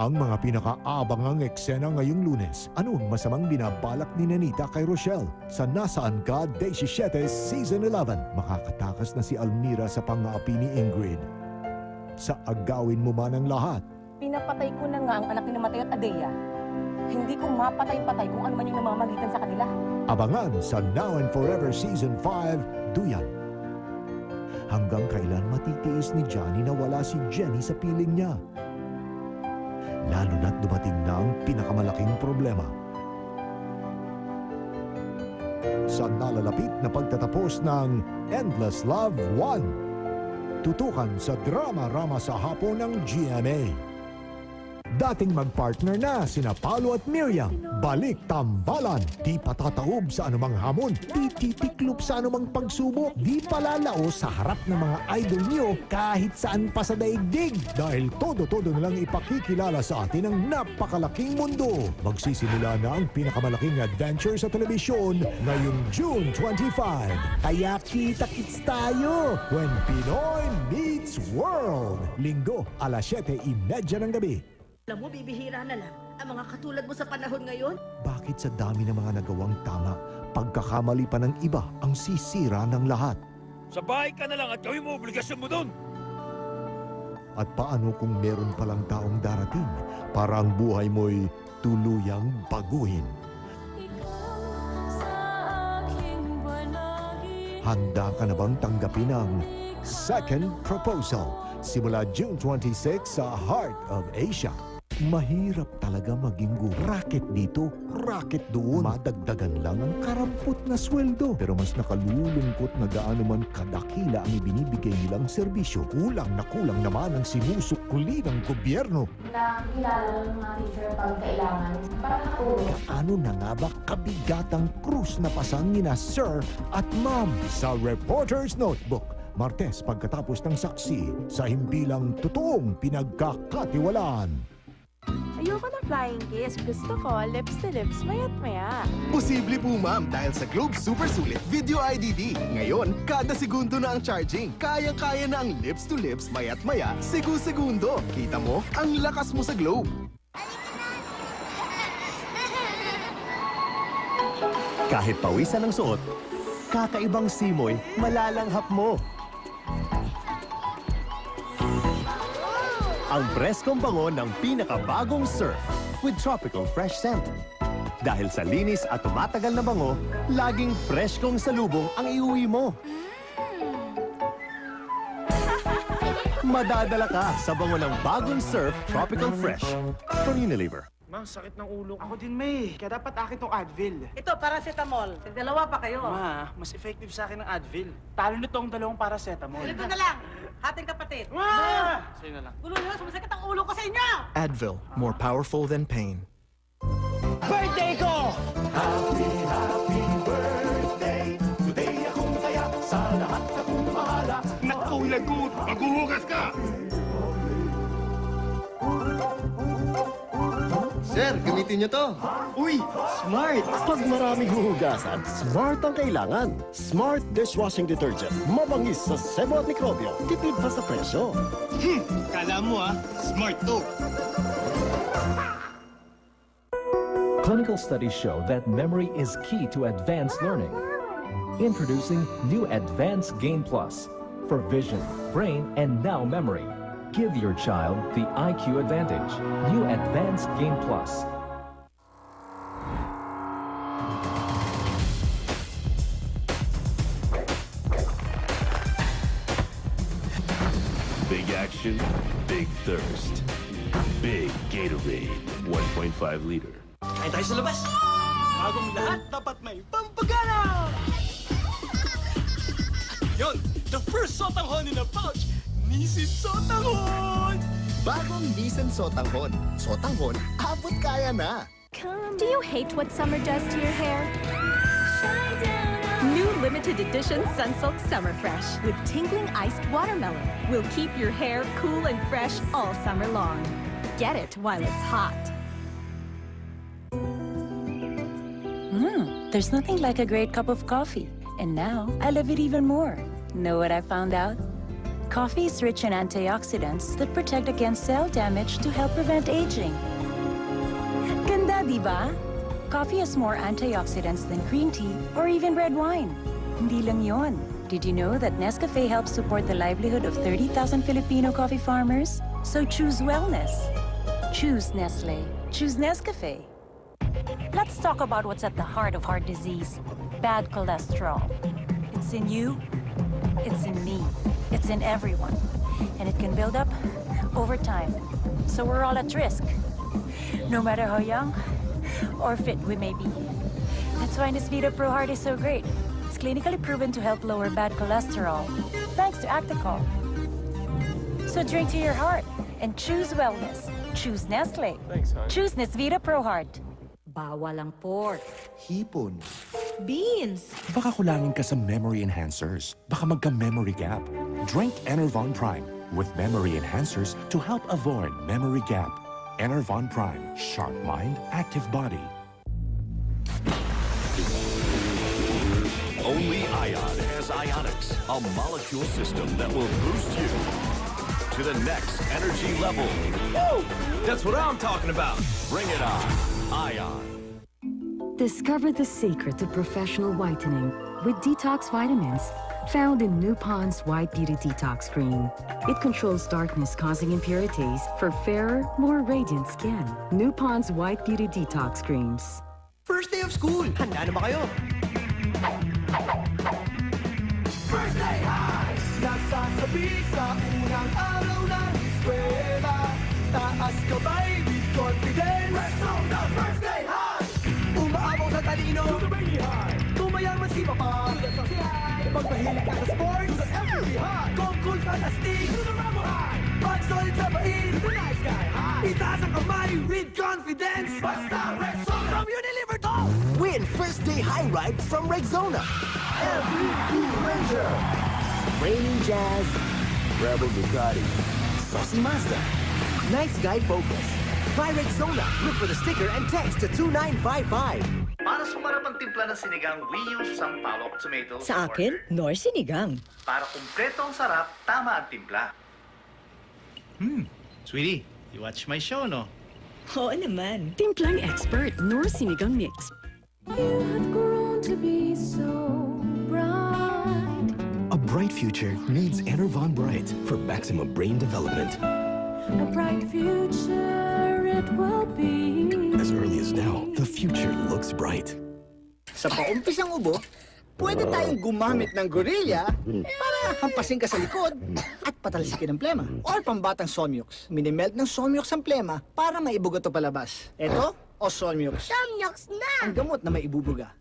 Ang mga pinakaabangang eksena ngayong Lunes. Ano ang masamang binabalak ni Nanita kay Rochelle? Sa Nasaan Ka, Day 17, Season 11. Makakatakas na si Almira sa pang-aapi ni Ingrid. Sa agawin mo man ang lahat. Pinapatay ko na nga ang anak ni Mateo at Adea. Hindi ko mapatay-patay kung ano man yung namamagitan sa kanila. Abangan sa Now and Forever Season 5, Duyan. Hanggang kailan matitiis ni Johnny na wala si Jenny sa piling niya? Lalo na't dumating na ang pinakamalaking problema. Sa nalalapit na pagtatapos ng Endless Love 1. Tutukan sa drama-rama sa hapon ng GMA. Dating magpartner na sina Paolo at Miriam. Balik tambalan. Di patataob sa anumang hamon. Di titiklop sa anumang pagsubok. Di palalao sa harap ng mga idol niyo kahit saan pa sa daigdig. Dahil todo-todo nilang ipakikilala sa atin ang napakalaking mundo. Magsisimula na ang pinakamalaking adventure sa telebisyon ngayong June 25. Kaya kita-kits tayo when Pinoy meets World. Linggo, alas 7:30 ng gabi. Alam mo, bibihira na lang ang mga katulad mo sa panahon ngayon. Bakit sa dami ng mga nagawang tama, pagkakamali pa ng iba ang sisira ng lahat? Sa bahay ka na lang at gawin mo obligasyon mo doon. At paano kung meron palang taong darating para ang buhay mo'y tuluyang baguhin? Handa ka na bang tanggapin ang Second Proposal? Simula June 26 sa Heart of Asia. Mahirap talaga maging guro. Racket dito, racket doon. Madagdagan lang ang karampot na sweldo. Pero mas nakalulungkot na gaano man kadakila ang ibinibigay nilang serbisyo. Kulang naman ang sinusukli ng gobyerno. Nakilala ng mga teacher pag kailangan para makatulong. Ano na nga ba kabigatang krus na pasang nina Sir at Ma'am sa Reporter's Notebook? Martes pagkatapos ng saksi sa himpilang totoong pinagkakatiwalaan. Ayoko na flying kiss. Gusto ko lips to lips, mayat maya. Posible po ma'am dahil sa Globe Super Sulit Video IDD. Ngayon, kada segundo na ang charging. Kayang-kaya na ang lips to lips, mayat maya, segundo. Kita mo, ang lakas mo sa Globe. Kahit pawisan ng suot, kakaibang simoy, malalanghap mo. Ang preskong bango ng pinakabagong Surf with tropical fresh scent. Dahil sa linis at tumatagal na bango, laging freshkong salubong ang iuwi mo. Madadala ka sa bango ng bagong Surf Tropical Fresh from Unilever. Ma, sakit ng ulo ko. Ako din, May. Kaya dapat akin tong Advil. Ito, paracetamol. Dalawa pa kayo. Ma, mas effective sa akin ang Advil. Talo nito ang dalawang paracetamol. Ito na lang. Ating kapatid. Ma! Sa'yo na lang. Gulo nyo, sumasakit ang ulo ko sa inyo! Advil, more powerful than pain. Birthday ko! Happy birthday! Today akong masaya, sa lahat akong mahala. Naku, lagot! Maghuhugas ka! Sir, gamitin niyo to. Uy, smart! Pag maraming huhugasan, smart ang kailangan. Smart dishwashing detergent. Mabangis sa sebo at mikrobyo. Tipid pa sa presyo. Kala mo smart to! Clinical studies show that memory is key to advanced learning. Introducing new Advanced Gain Plus for vision, brain, and now memory. Give your child the IQ advantage. New Advanced Gain Plus. Big action, big thirst. Big Gatorade, 1.5 liter. Kain tayo sa labas. Bagong lahat, dapat may pampagana! Yon, the first sotanghon in a pouch. Nissin Sotanghon! Bagong Nissan Sotanghon. Sotanghon, abot kaya na. Do you hate what summer does to your hair? New limited edition Sunsilk Summer Fresh with tingling iced watermelon will keep your hair cool and fresh all summer long. Get it while it's hot. There's nothing like a great cup of coffee. And now, I love it even more. Know what I found out? Coffee is rich in antioxidants that protect against cell damage to help prevent aging. Ganda, di ba? Coffee has more antioxidants than green tea or even red wine. Hindi lang yon. Did you know that Nescafe helps support the livelihood of 30,000 Filipino coffee farmers? So choose wellness. Choose Nestle. Choose Nescafe. Let's talk about what's at the heart of heart disease. Bad cholesterol. It's in you. It's in me. It's in everyone. And it can build up over time. So we're all at risk. No matter how young or fit we may be. That's why Nesvita Pro Heart is so great. It's clinically proven to help lower bad cholesterol, thanks to Acticol. So drink to your heart and choose wellness. Choose Nestle. Thanks, hon. Choose Nesvita Pro Heart. Bawal ang pork. Hipon. Beans. Baka kulangin ka sa memory enhancers. Baka magka-memory gap. Drink Enervon Prime with memory enhancers to help avoid memory gap. Enervon Prime. Sharp mind, active body. Only Ion has Ionics, a molecule system that will boost you to the next energy level. Woo! That's what I'm talking about. Bring it on, Ion. Discover the secret to professional whitening with detox vitamins found in New Pond's White Beauty Detox Cream. It controls darkness-causing impurities for fairer, more radiant skin. New Pond's White Beauty Detox Creams. First day of school. Handa na ba kayo? First day high! Nasasabi sa unang araw ng eskwela. Taas kabay with confidence. Resona First Day High! Umaabaw sa talino. To the rainy high. Tumayaman si Papa. To the sexy high. Pagmahilig ka sa sports. To the every high. Kung cool fantastic. To the Ramo High. Pag solid sa bain. To the night sky high. Itaas ang kamay with confidence. Basta Resona from Unilever to. Win First Day High Ride from Rexona. MVP Ranger. Raining Jazz. Rebel Ducati. Saucy Mazda. Nice Guy Focus. Buy Rexona. Look for the sticker and text to 2955. Para sumarap ang timpla ng sinigang, we use sampalok tomato. Sa akin, nor sinigang. Para kumpleto ang sarap, tama ang timpla. Sweetie, you watch my show, no? Oo naman. Timplang expert, nor sinigang mix. You have grown to be so bright. A bright future needs Enervon Bright for maximum brain development. A bright future it will be. As early as now, the future looks bright. Sa paumpisang ubo, pwede tayong gumamit ng gorilla para hampasin ka sa likod at patalsikin ang plema. Or pambatang Somyux. Minimelt ng Somyux ang plema para maibuga to palabas. Eto, o Somyux. Samyoks na! Ang gamot na maibubuga.